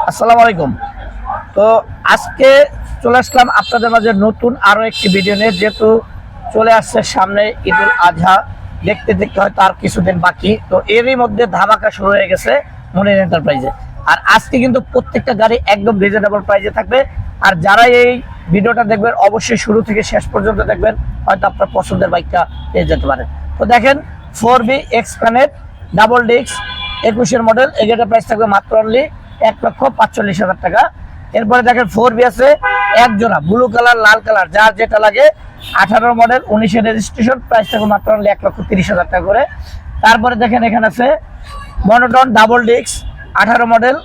আসসালামু আলাইকুম। তো আজকে চলে আসলাম আপনাদের মাঝে নতুন আরো একটি ভিডিও নিয়ে। যেহেতু চলে আসছে সামনে ঈদুল আজহা, দেখতে দেখতে হয়তো আর কিছুদিন বাকি, তো এরই মধ্যে ধামাকা শুরু হয়ে গেছে মনির এন্টারপ্রাইজে। আর আজকে কিন্তু প্রত্যেকটা গাড়ি একদম রিজনেবল প্রাইসে থাকবে। আর যারা এই ভিডিওটা দেখবেন অবশ্যই শুরু থেকে শেষ পর্যন্ত দেখবেন, হয়তো আপনার পছন্দের বাইকটা পেয়ে যেতে পারেন। তো দেখেন 4B এক্সপ্যানেট ডাবল ডিস্ক 21-এর মডেল, এই গাড়িটার প্রাইস থাকবে মাত্র অনলি 1,45,000 টাকা। এরপরে দেখেন 4B আছে এক জোড়া, ব্লু কালার লাল কালার, যার যেটা লাগে, 18 মডেল 19-এর রেজিস্ট্রেশন, প্রাইস থাকবে মাত্র অনলি 1,30,000 টাকা করে। তারপরে দেখেন এখানে আছে মনোটন ডাবল ডিস্ক 18 মডেল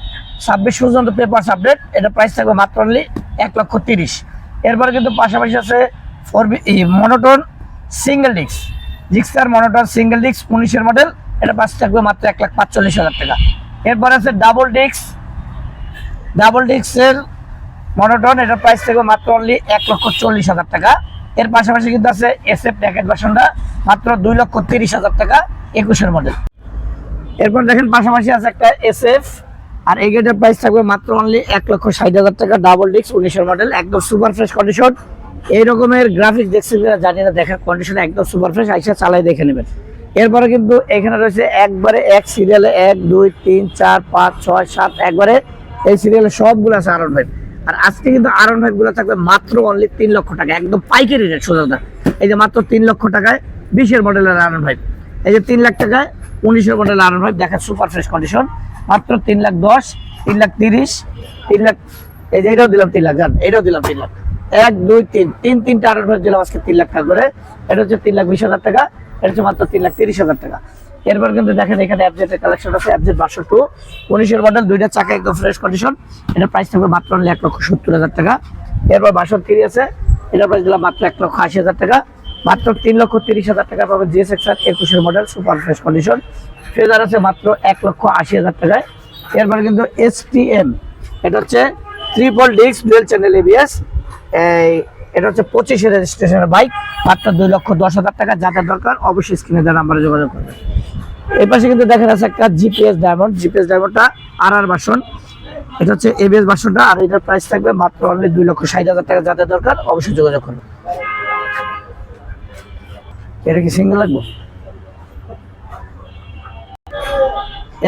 26 পর্যন্ত পেপারস আপডেট, এটা প্রাইস থাকবে মাত্র অনলি 1,30,000। এরপরে কিন্তু পাশাপাশি আছে 4B monotone single disc, Gixxer monotone single disc 19-এর মডেল, এটা প্রাইস থাকবে মাত্র 1,45,000 টাকা। এরপর আছে ডাবল ডিস্কের মনোটন, এটার প্রাইস থাকবে মাত্র অনলি 1,40,000 টাকা। এর পাশাপাশি কিন্তু আছে SF প্যাকেট ভার্সনটা মাত্র 2,30,000 টাকা 21-এর মডেল। এরপর দেখেন পাশাপাশি আছে একটা SF, আর এই গাড়িটার প্রাইস থাকবে মাত্র অনলি 1,60,000 টাকা, ডাবল ডিস্ক 19-এর মডেল, একদম সুপার ফ্রেশ কন্ডিশন। এই রকমের গ্রাফিক্স দেখছেন জানি না, দেখার কন্ডিশন একদম সুপার ফ্রেশ, আইসা চালাই দেখে নেবেন। এরপরে কিন্তু এখানে রয়েছে একবারে এক সিরিয়ালে 1 2 3 4 5 6 7 একবারে এই সিরিয়ালে সবগুলো আছে আরন ভাই। আর আজকে কিন্তু আরন ভাই গুলো থাকবে মাত্র অনলি 3 লক্ষ টাকা, একদম পাইকারি রেট সোজা। এই যে মাত্র 3 লক্ষ টাকায় 20-এর মডেলের আরন ভাই, এই যে 3 লাখ টাকায় 19-এর মডেলের আরন ভাই, দেখেন সুপার ফ্রেশ কন্ডিশন, মাত্র 3,10,000, 3,30,000, 3 লাখ, এই যে এটাও দিলাম 3 লাখ, জান এটাও দিলাম 3 লাখ, 1 2 3 তিনটা আরন ভাই দিলাম আজকে 3 লাখ টাকা করে। এটা হচ্ছে 3,20,000 টাকা, এটা হচ্ছে মাত্র 3,30,000 টাকা। এরপর কিন্তু দেখেন এখানে FZ-এর কালেকশন আছে, FZ 1202 19-এর মডেল, দুইটা চাকা একদম ফ্রেশ কন্ডিশন, এটা প্রাইস থাকবে মাত্র 1,70,000 টাকা। এরপর 62 আছে, এটা প্রাইস দিলাম মাত্র 1,80,000 টাকা। মাত্র 3,30,000 টাকা পাবেন GSX-R 21-এর model, super fresh condition. Fazer আছে মাত্র 1,80,000 টাকায়। এরপর কিন্তু STM, এটা হচ্ছে triple disc dual channel ABS, এটা হচ্ছে 25-এর রেজিস্ট্রেশনের বাইক, মাত্র 2,10,000 টাকা। যাদের দরকার অবশ্যই স্ক্রিনে দেওয়া নাম্বারে যোগাযোগ করবেন। এই পাশে কিন্তু দেখেন আছে একটা GPS ডায়মন্ডটা RR ভার্সন, এটা হচ্ছে ABS ভার্সনটা, আর এটার প্রাইস থাকবে মাত্র অনলি 2,60,000 টাকা। যাদের দরকার অবশ্যই যোগাযোগ করবেন। এটা কি সিঙ্গেল লাগবে?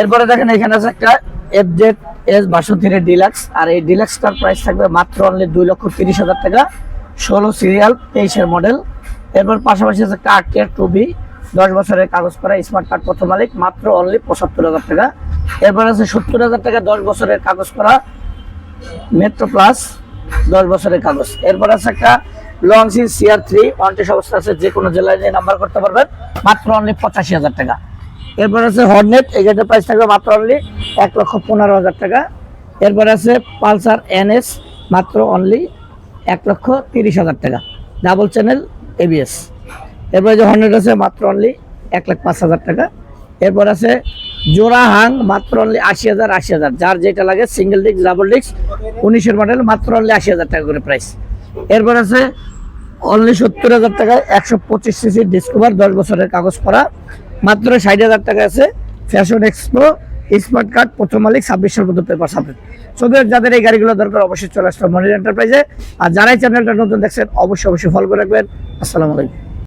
এরপরে দেখেন এখানে আছে একটা FZS ভার্সন 3 ডিলাক্স, আর এই ডিলাক্সটার প্রাইস থাকবে মাত্র অনলি 2,30,000 টাকা, 16 সিরিয়াল 23-এর মডেল। এরপর পাশাপাশি আছে একটা RTR 2B 10 বছরের কাগজ করা, স্মার্ট কার্ড প্রথম মালিক, মাত্র অনলি 75,000 টাকা। এরপর আছে 70,000 টাকা 10 বছরের কাগজ করা মেট্রো প্লাস 10 বছরের কাগজ। এরপর আছে একটা লংসি CR3 ওয়ারেন্টি অবস্থা আছে, যে কোনো জেলায় নিয়ে নাম্বার করতে পারবেন, মাত্র অনলি 85,000 টাকা। এরপর আছে হর্নেট, এই গাড়িটার প্রাইস থাকবে মাত্র অনলি 1,15,000 টাকা। এরপর আছে পালসার NS, মাত্র অনলি 1,30,000 টাকা, ডাবল চ্যানেল ABS। এরপরে যে হর্নেট আছে মাত্র অনলি 1,05,000 টাকা। এরপর আছে জোড়া হাং, মাত্র অনলি 80,000, যার যেটা লাগে, সিঙ্গেল ডিস্ক ডাবল ডিস্ক 19-এর মডেল, মাত্র অনলি 80,000 টাকা করে প্রাইস। এরপর আছে অনলি 70,000 টাকায় 125 সিসি ডিসকভার 10 বছরের কাগজ করা, মাত্র 60,000 টাকা আছে ফ্যাশন এক্সপো স্মার্ট কার্ড প্রথম মালিক, 26 সাল পর্যন্ত পেপার সাবমিট। যাদের এই গাড়িগুলো দরকার অবশ্যই চলে আসতে মনির এন্টারপ্রাইজে। আর যারাই চ্যানেলটা নতুন দেখছেন অবশ্যই ফলো করে রাখবেন। আসসালামু আলাইকুম।